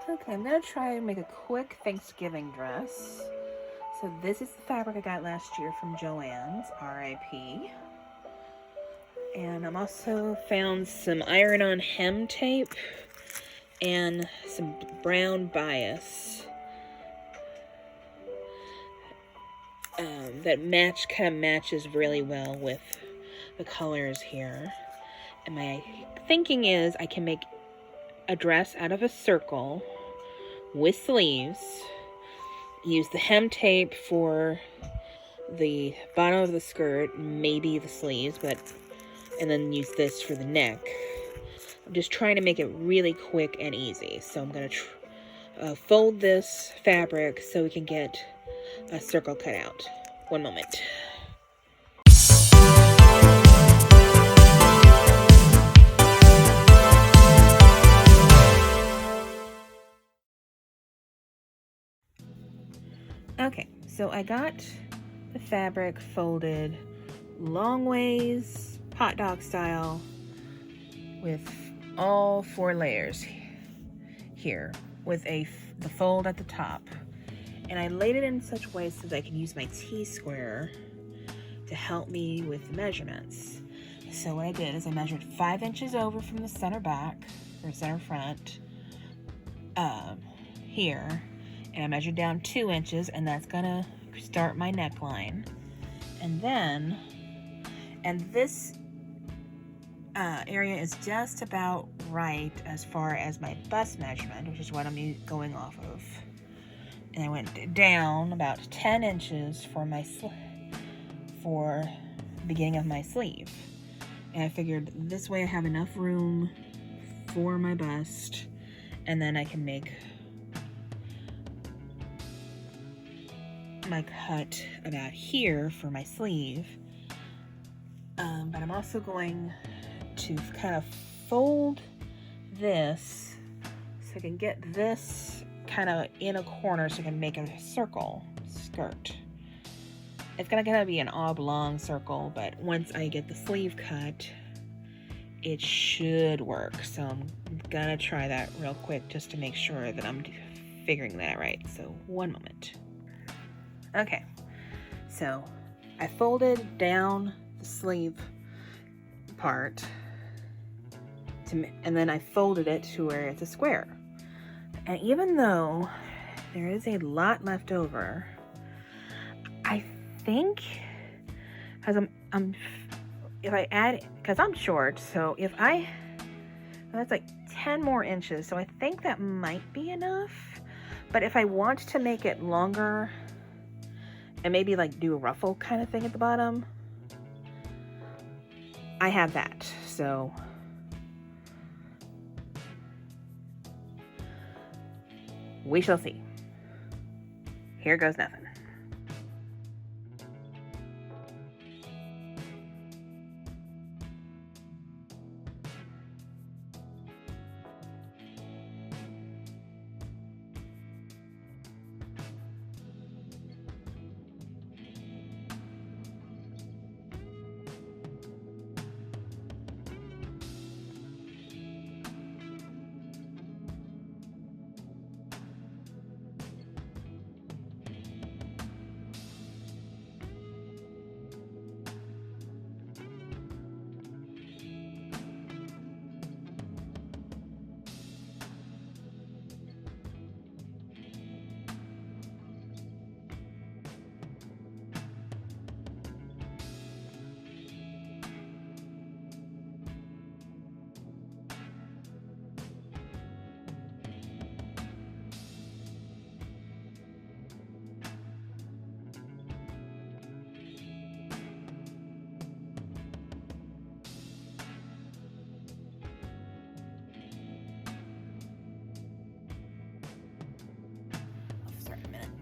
Okay, I'm gonna try and make a quick Thanksgiving dress. So this is the fabric I got last year from Joann's, R.I.P. And I'm also found some iron-on hem tape and some brown bias that kind of matches really well with the colors here. And my thinking is I can make a dress out of a circle with sleeves, use the hem tape for the bottom of the skirt, maybe the sleeves, and then use this for the neck. I'm just trying to make it really quick and easy. So I'm going to fold this fabric so we can get a circle cut out. One moment. Okay, so I got the fabric folded long ways, hot dog style, with all 4 layers here, with the fold at the top. And I laid it in such a way so that I can use my T-square to help me with the measurements. So what I did is I measured 5 inches over from the center back, or center front, here, and I measured down 2 inches, and that's gonna start my neckline. And then, this area is just about right as far as my bust measurement, which is what I'm going off of. And I went down about 10 inches for the beginning of my sleeve. And I figured this way I have enough room for my bust, and then I can make my cut about here for my sleeve. But I'm also going to kind of fold this so I can get this kind of in a corner so I can make a circle skirt. It's gonna be an oblong circle, but once I get the sleeve cut, it should work. So I'm gonna try that real quick just to make sure that I'm figuring that right. So one moment. Okay, so I folded down the sleeve part, and then I folded it to where it's a square. And even though there is a lot left over, I think, because if I add, because I'm short, so that's like 10 more inches, so I think that might be enough. But if I want to make it longer and maybe like do a ruffle kind of thing at the bottom, I have that. So we shall see. Here goes nothing.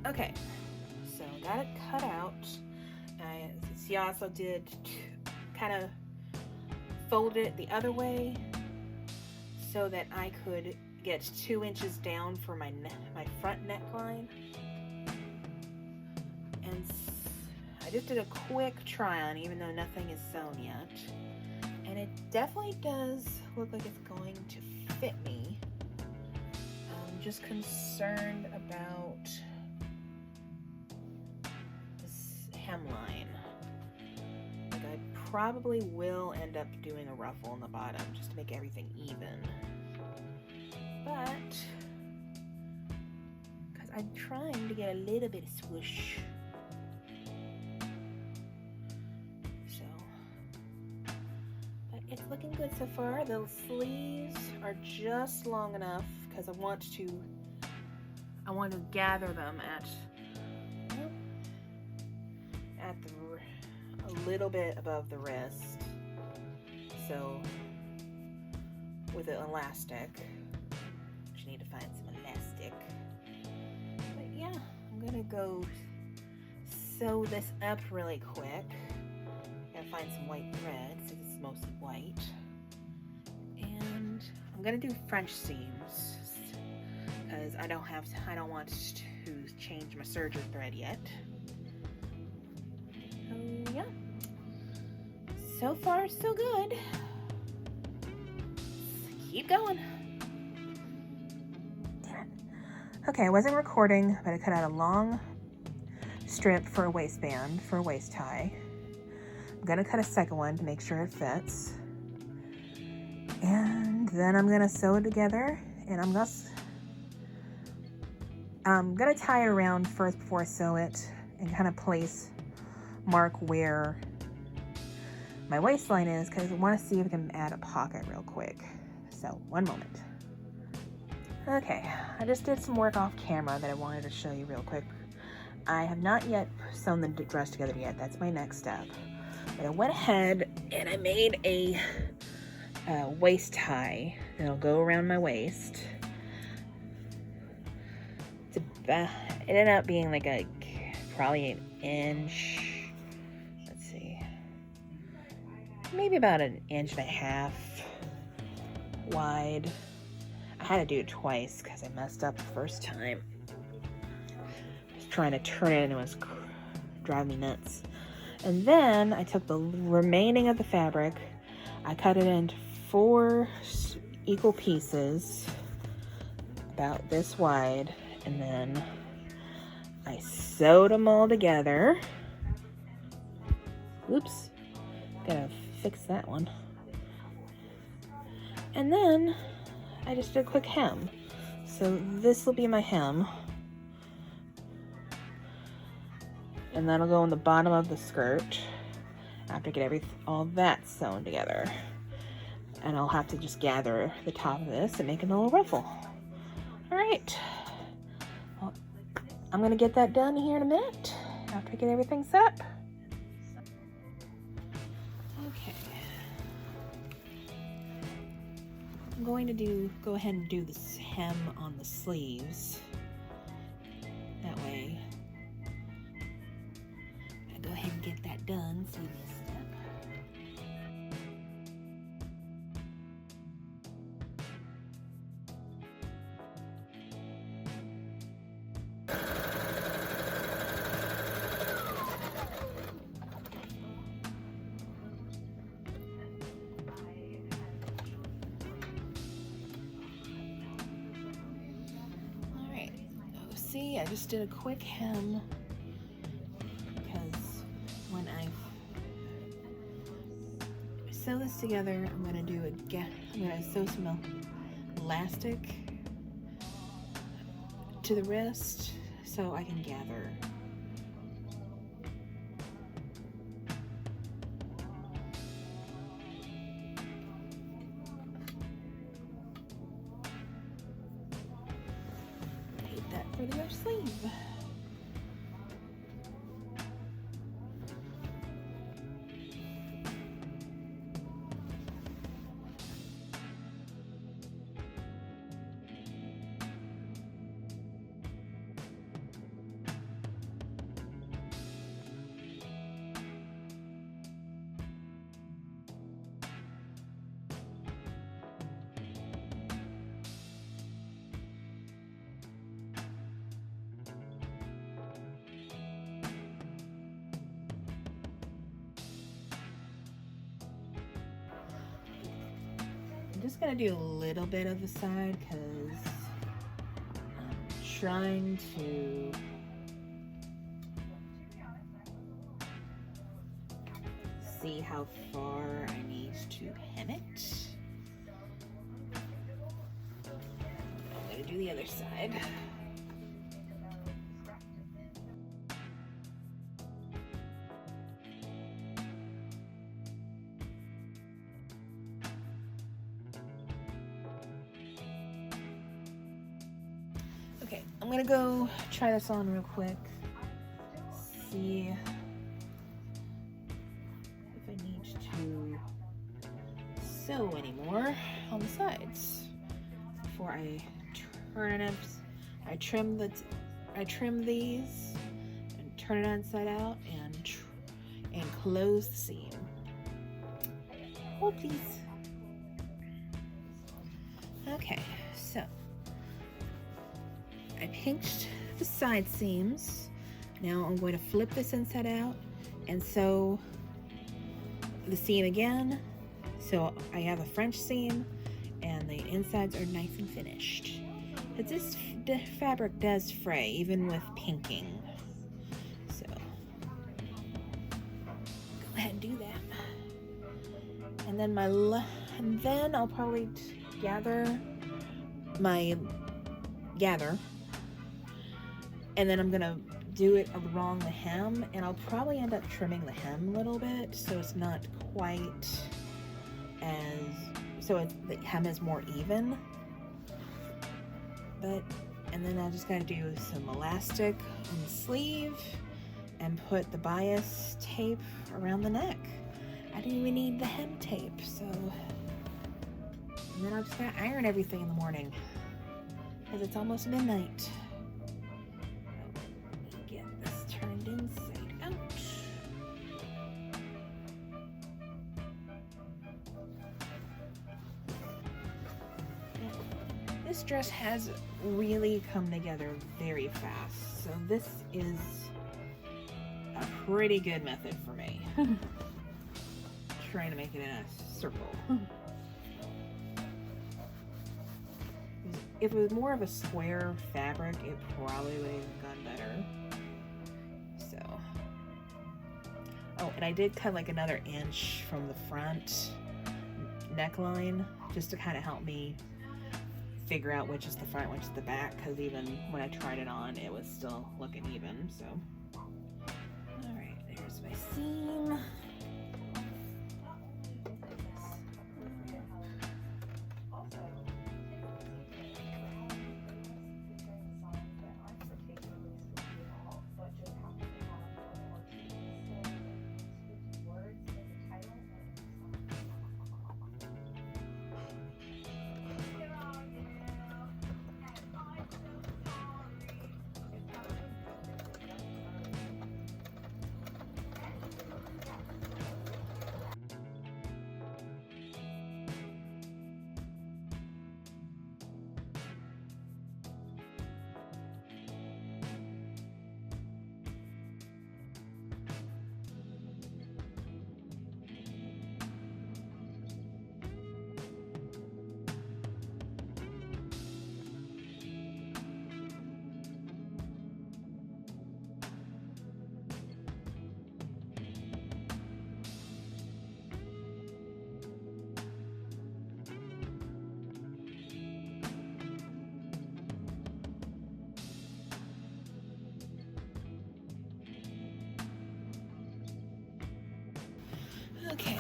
Okay, so got it cut out. I also did kind of fold it the other way so that I could get 2 inches down for my front neckline. And I just did a quick try on, even though nothing is sewn yet. And it definitely does look like it's going to fit me. I'm just concerned about this hemline. Like, I probably will end up doing a ruffle on the bottom just to make everything even. But, because I'm trying to get a little bit of swoosh. So, but it's looking good so far. The sleeves are just long enough because I want to gather them at a little bit above the wrist. So with an elastic, which you need to find some elastic. But yeah, I'm gonna go sew this up really quick. Gotta find some white thread since it's mostly white. And I'm gonna do French seams because I don't want to change my serger thread yet. So yeah, so far so good. Keep going. Okay, I wasn't recording, but I cut out a long strip for a waistband, for a waist tie. I'm gonna cut a second one to make sure it fits. And then I'm gonna sew it together, and I'm gonna tie it around first before I sew it and kind of mark where my waistline is, because I want to see if I can add a pocket real quick. So, one moment. Okay, I just did some work off camera that I wanted to show you real quick. I have not yet sewn the dress together yet. That's my next step. But I went ahead and I made a waist tie that'll go around my waist. It ended up being like probably an inch. Let's see, maybe about an inch and a half wide. I had to do it twice because I messed up the first time. I was trying to turn it and it was driving me nuts. And then I took the remaining of the fabric, I cut it into 4 equal pieces about this wide, and then I sewed them all together. Oops, gotta fix that one. And then I just did a quick hem. So this will be my hem. And that'll go on the bottom of the skirt after I get all that sewn together. And I'll have to just gather the top of this and make a little ruffle. All right. Well, I'm gonna get that done here in a minute after I get everything set up. Okay. I'm going to go ahead and do this hem on the sleeves. That way, I go ahead and get that done. See this step. See, I just did a quick hem because when I sew this together, I'm gonna sew some elastic to the wrist so I can gather. For the other sleeve. I'm just gonna do a little bit of the side because trying to see how far I need to hem it. I'm going to do the other side. Okay, I'm gonna go try this on real quick. See if I need to sew anymore on the sides before I turn it. I trim these and turn it inside out and close the seam. Hold please. Okay, so I pinched the side seams. Now I'm going to flip this inside out and sew the seam again. So I have a French seam and the insides are nice and finished. But this fabric does fray even with pinking. So go ahead and do that. And then I'll probably gather and then I'm gonna do it along the hem, and I'll probably end up trimming the hem a little bit so it's not quite the hem is more even. And then I just gotta do some elastic on the sleeve and put the bias tape around the neck. I didn't even need the hem tape, so. And then I'm just gonna iron everything in the morning because it's almost midnight. Let me get this turned inside out. This dress has really come together very fast, so this is a pretty good method for me. Trying to make it in a circle. If it was more of a square fabric, it probably would have gone better. So, oh, and I did cut like another inch from the front neckline just to kind of help me figure out which is the front, which is the back, because even when I tried it on, it was still looking even. So, all right, there's my seam. Okay,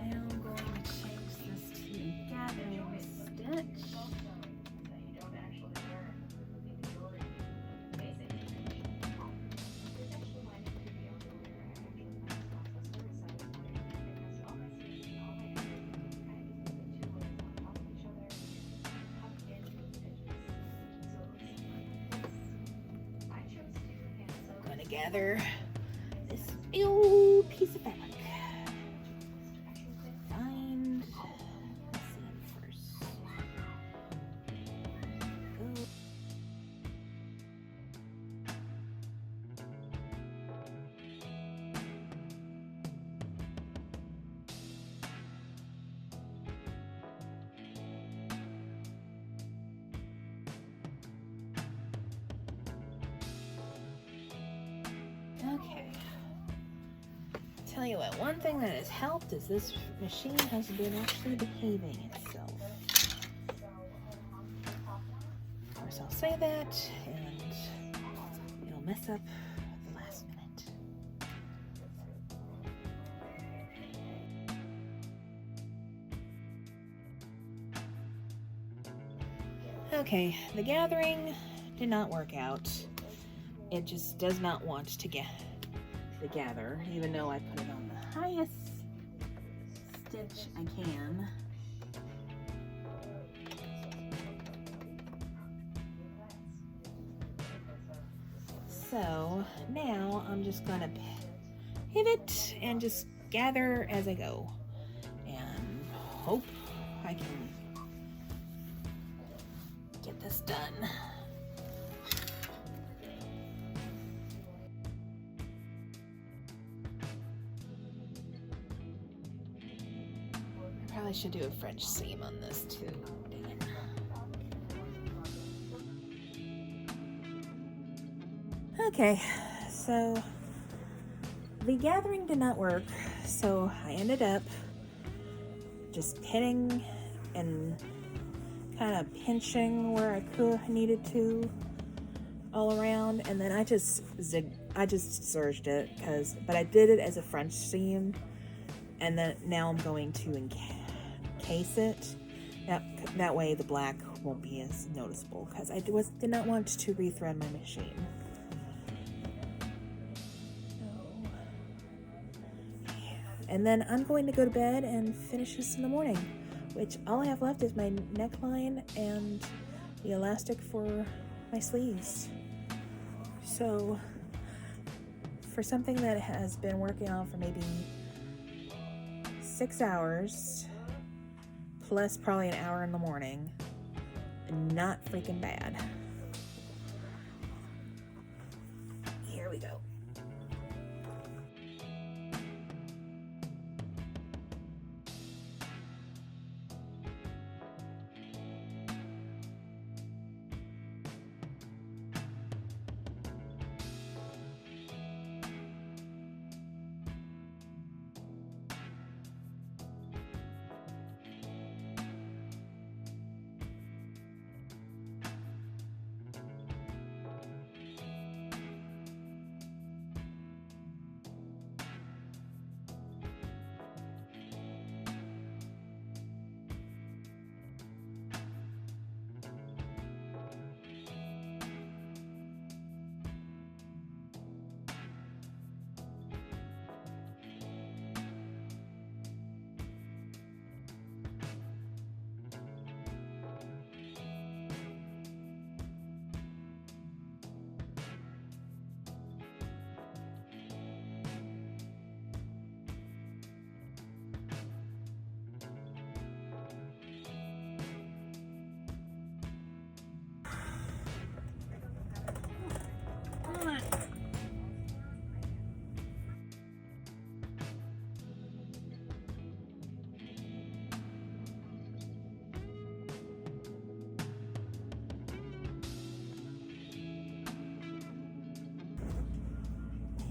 now I'm going to change this to gathering stitch. I'm going to gather this little piece of fabric. Okay. Tell you what, one thing that has helped is this machine has been actually behaving itself. Of course, I'll say that, and it'll mess up the last minute. Okay, the gathering did not work out. It just does not want to gather, even though I put it on the highest stitch I can. So now I'm just gonna pivot and just gather as I go and hope I can get this done. I probably should do a French seam on this too. Dang it. Okay, so the gathering did not work, so I ended up just pitting and kind of pinching where I needed to all around, and then I just serged it but I did it as a French seam, and then now I'm going to encase it. That way the black won't be as noticeable, because I did not want to rethread my machine. And then I'm going to go to bed and finish this in the morning, which all I have left is my neckline and the elastic for my sleeves. So for something that has been working on for maybe 6 hours, plus probably an hour in the morning, not freaking bad. Here we go.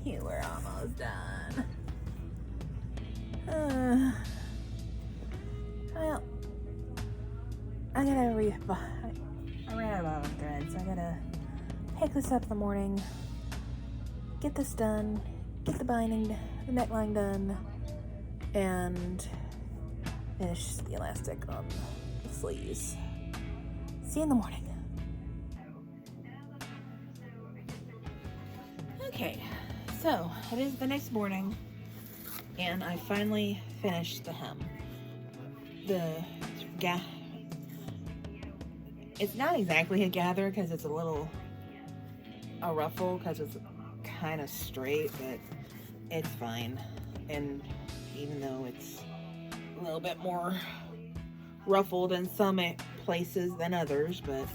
You were almost done. Well, I ran out of bottom thread, so I gotta pick this up in the morning, get this done, get the binding, the neckline done, and finish the elastic on the sleeves. See you in the morning. Okay, so it is the next morning, and I finally finished the hem. It's not exactly a gather because it's a ruffle because it's kind of straight, but it's fine. And even though it's a little bit more ruffled in some places than others, but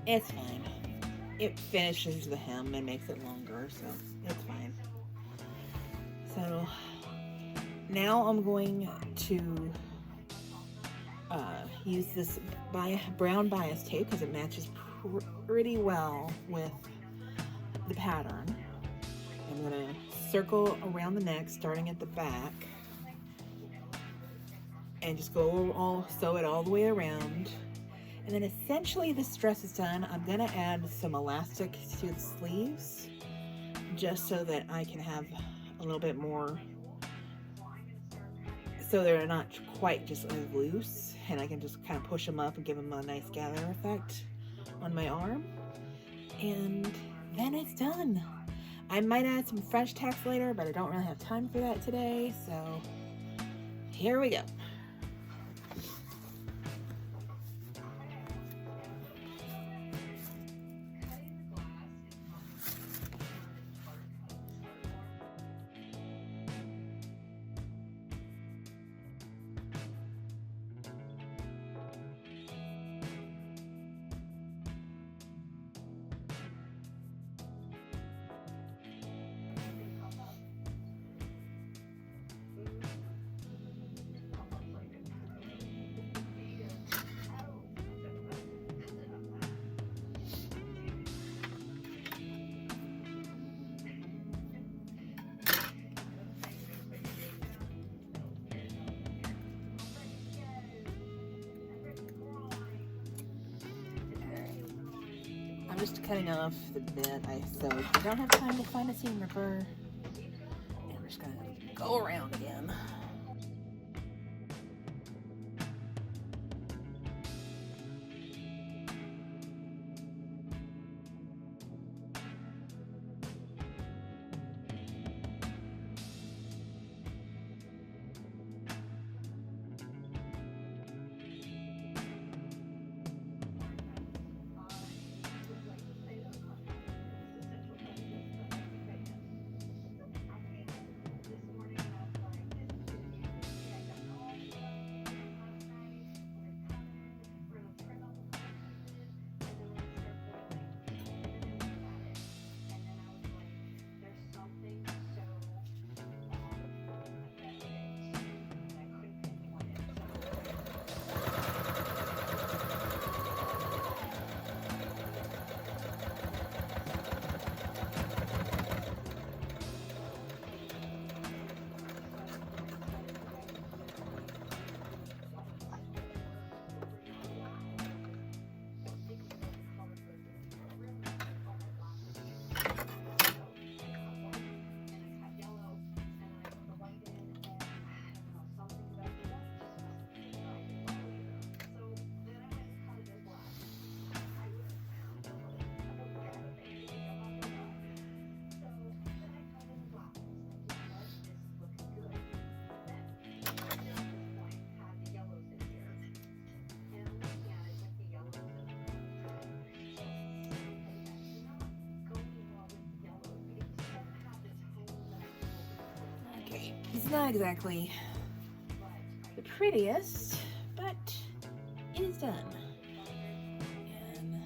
it's fine. It finishes the hem and makes it longer, so it's fine. So now I'm going to use this brown bias tape because it matches pretty well with the pattern. I'm gonna circle around the neck, starting at the back, and just sew it all the way around. And then essentially this dress is done. I'm gonna add some elastic to the sleeves just so that I can have a little bit more, so they're not quite just as loose, and I can just kind of push them up and give them a nice gather effect on my arm. And then it's done. I might add some French tacks later, but I don't really have time for that today, so here we go. I'm just cutting off the bit I sewed. I don't have time to find a seam ripper. And I'm just gonna go around again. It's not exactly the prettiest, but it is done. And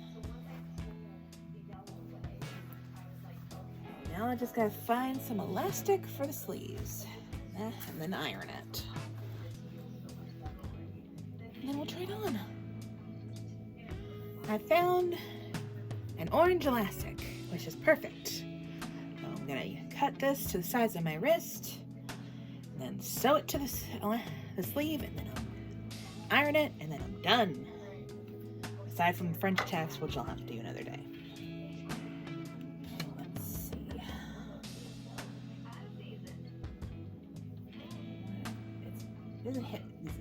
now I just gotta find some elastic for the sleeves and then iron it. And then we'll try it on. I found an orange elastic, which is perfect. So I'm gonna cut this to the size of my wrist, then sew it to the sleeve, and then I'll iron it, and then I'm done. Aside from the French tacks, which I'll have to do another day. Let's see. It doesn't hit my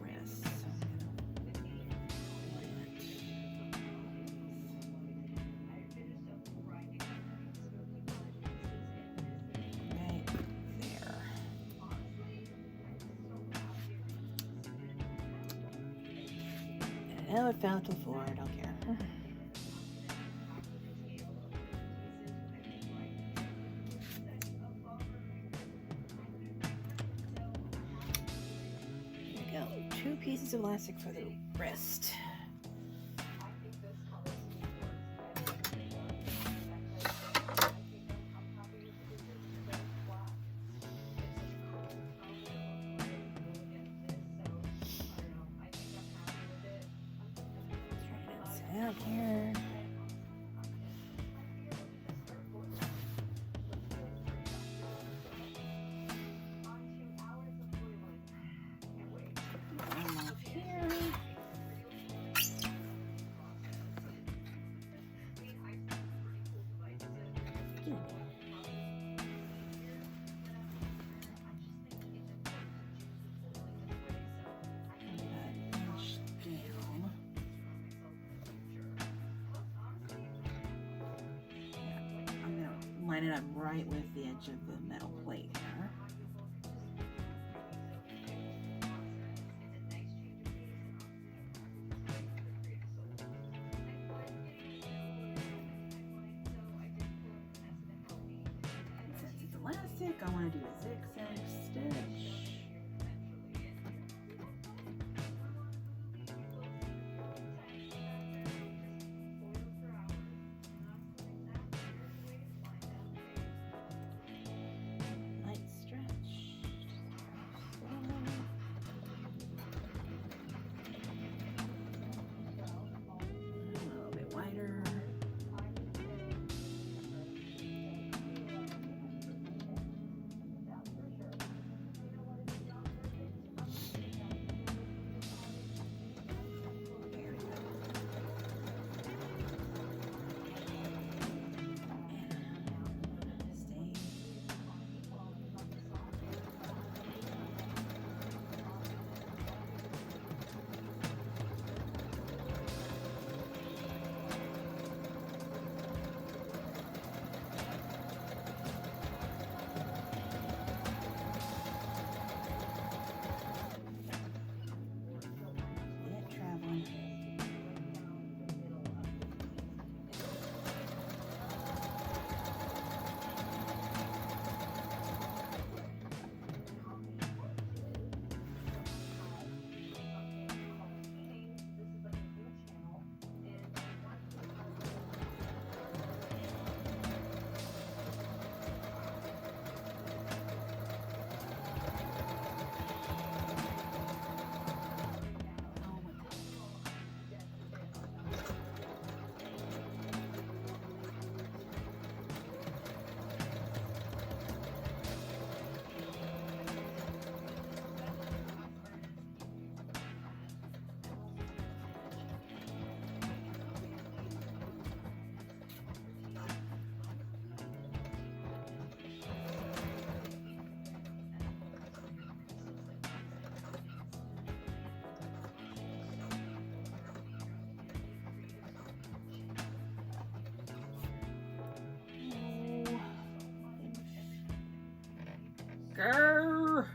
wrist. Oh, it fell to the floor. I don't care. Here we go. 2 pieces of elastic for the wrist. Out here. line it up right with the edge of the metal plate here. Since it's elastic, I want to do a zigzag stitch. Grr.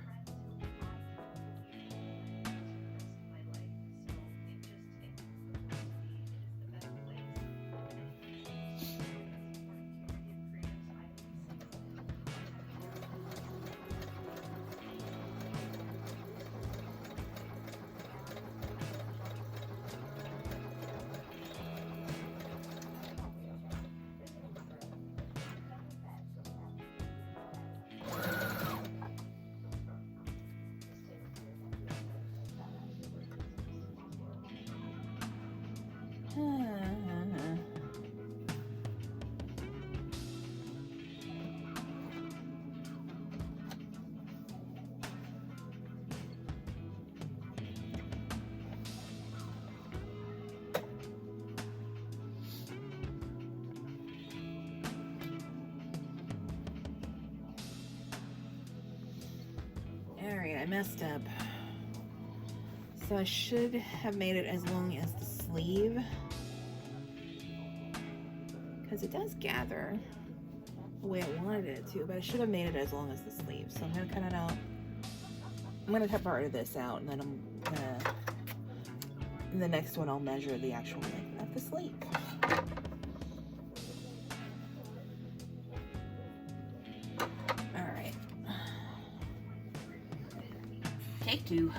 Alright, I messed up. So I should have made it as long as the sleeve, because it does gather the way I wanted it to, but I should have made it as long as the sleeve. So I'm gonna cut it out. I'm gonna cut part of this out, and then I'm gonna, in the next one, I'll measure the actual length of the sleeve. All right. Take two.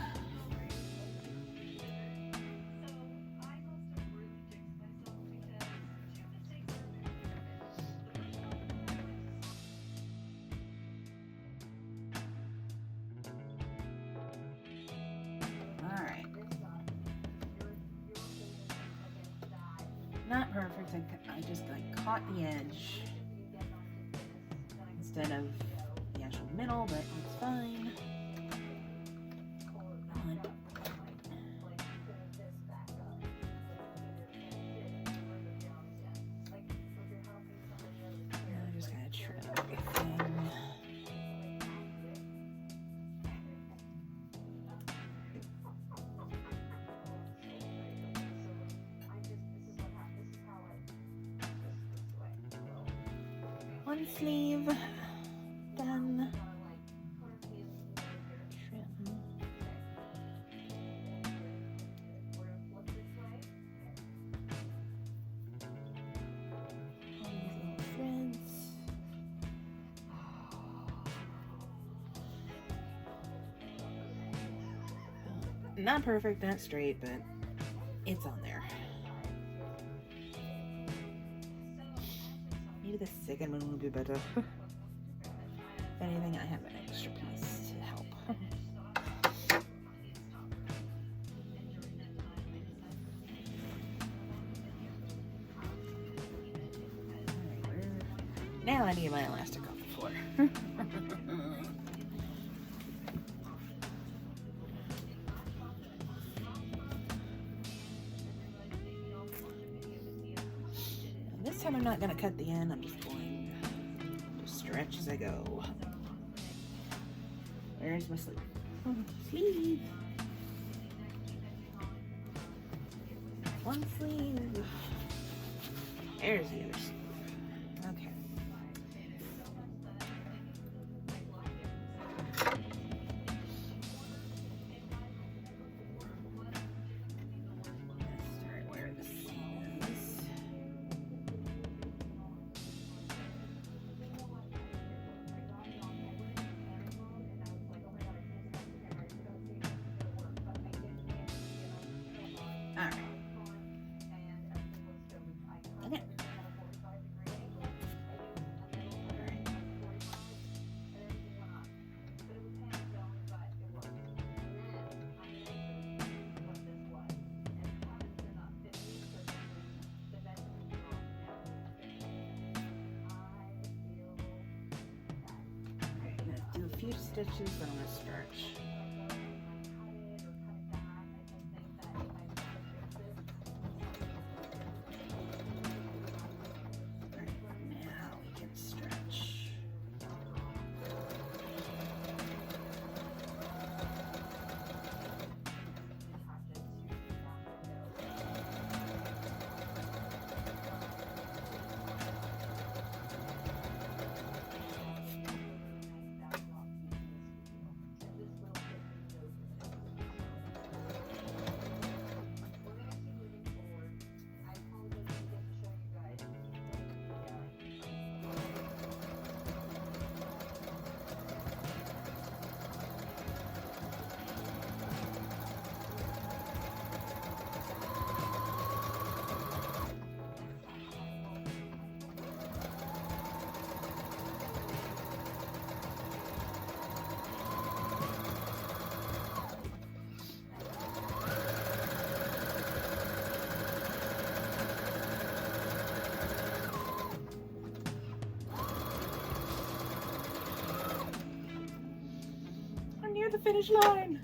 Not perfect. I just caught the edge instead of the actual middle, but it's fine. I just gotta trim everything. One sleeve done. Trim. All these little threads. Not perfect, not straight, but it's on there. Maybe the second one will be better. If anything, I have an extra piece to help. Now I need my elastic off the floor. This time I'm not going to cut the end, I'm just going to stretch as I go. Where's my sleeve? Sleeve! One sleeve. There's the other sleeve. Okay. Let's start where the seam is. Alright. Okay. Do a few stitches, then I'm going to stretch. Now we can stretch. I'm near the finish line.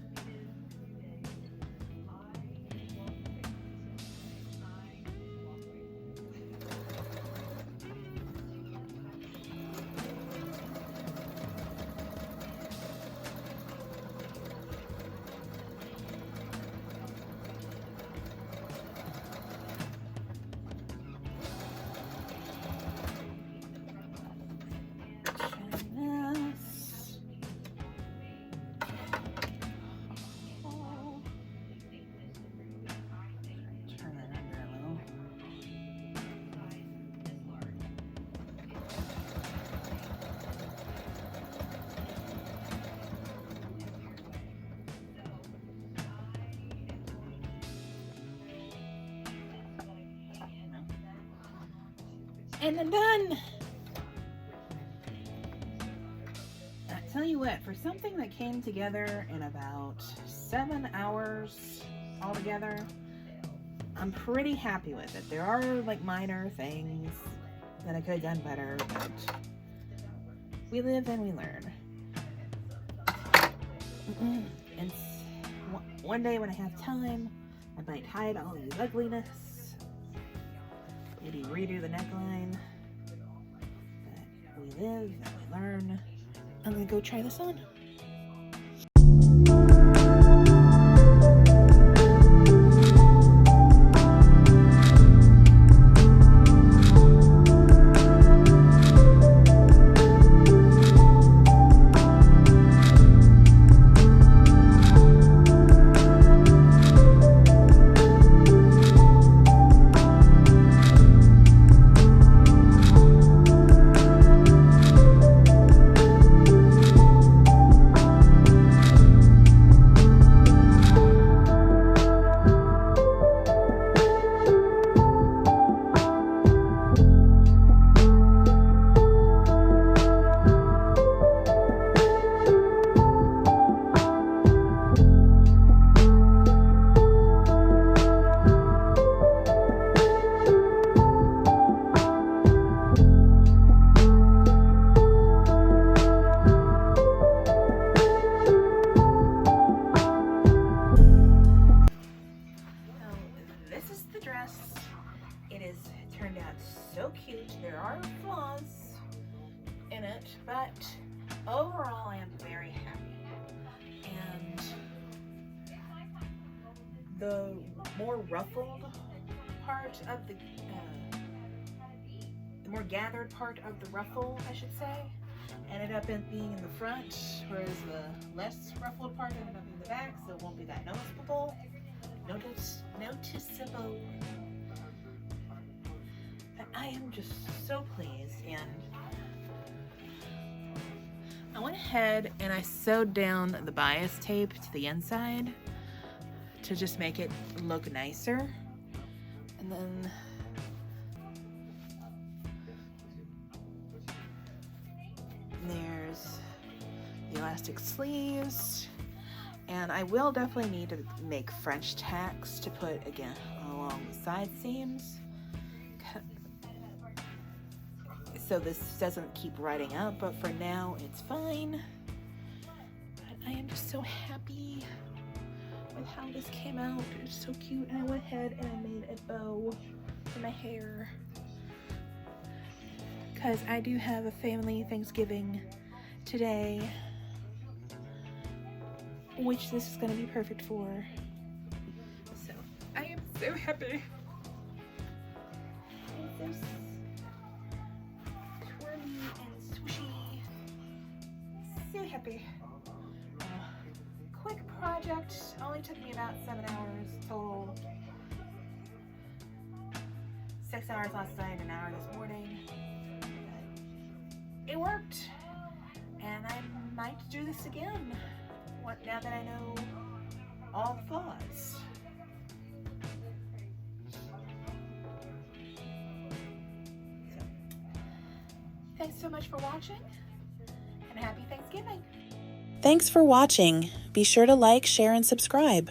And I'm done. I tell you what, for something that came together in about 7 hours altogether, I'm pretty happy with it. There are like minor things that I could have done better, but we live and we learn. And one day when I have time, I might hide all these ugliness. Maybe redo the neckline. But we live and we learn. I'm gonna go try this on. so cute. There are flaws in it, but overall I am very happy. And the more ruffled part of the more gathered part of the ruffle, I should say, ended up being in the front, whereas the less ruffled part ended up in the back, so it won't be that noticeable. Noticeable. But I am just so pleased, and I went ahead and I sewed down the bias tape to the inside to just make it look nicer. And then there's the elastic sleeves, and I will definitely need to make French tacks to put again along the side seams so this doesn't keep riding up, but for now it's fine. But I am just so happy with how this came out. It's so cute, and I went ahead and I made a bow for my hair because I do have a family Thanksgiving today, which this is going to be perfect for. So I am so happy. And so twirly and swooshy. So happy. Quick project, only took me about 7 hours total. 6 hours last night, an hour this morning. It worked, and I might do this again now that I know all the flaws. So, thanks so much for watching, and happy Thanksgiving. Thanks for watching. Be sure to like, share, and subscribe.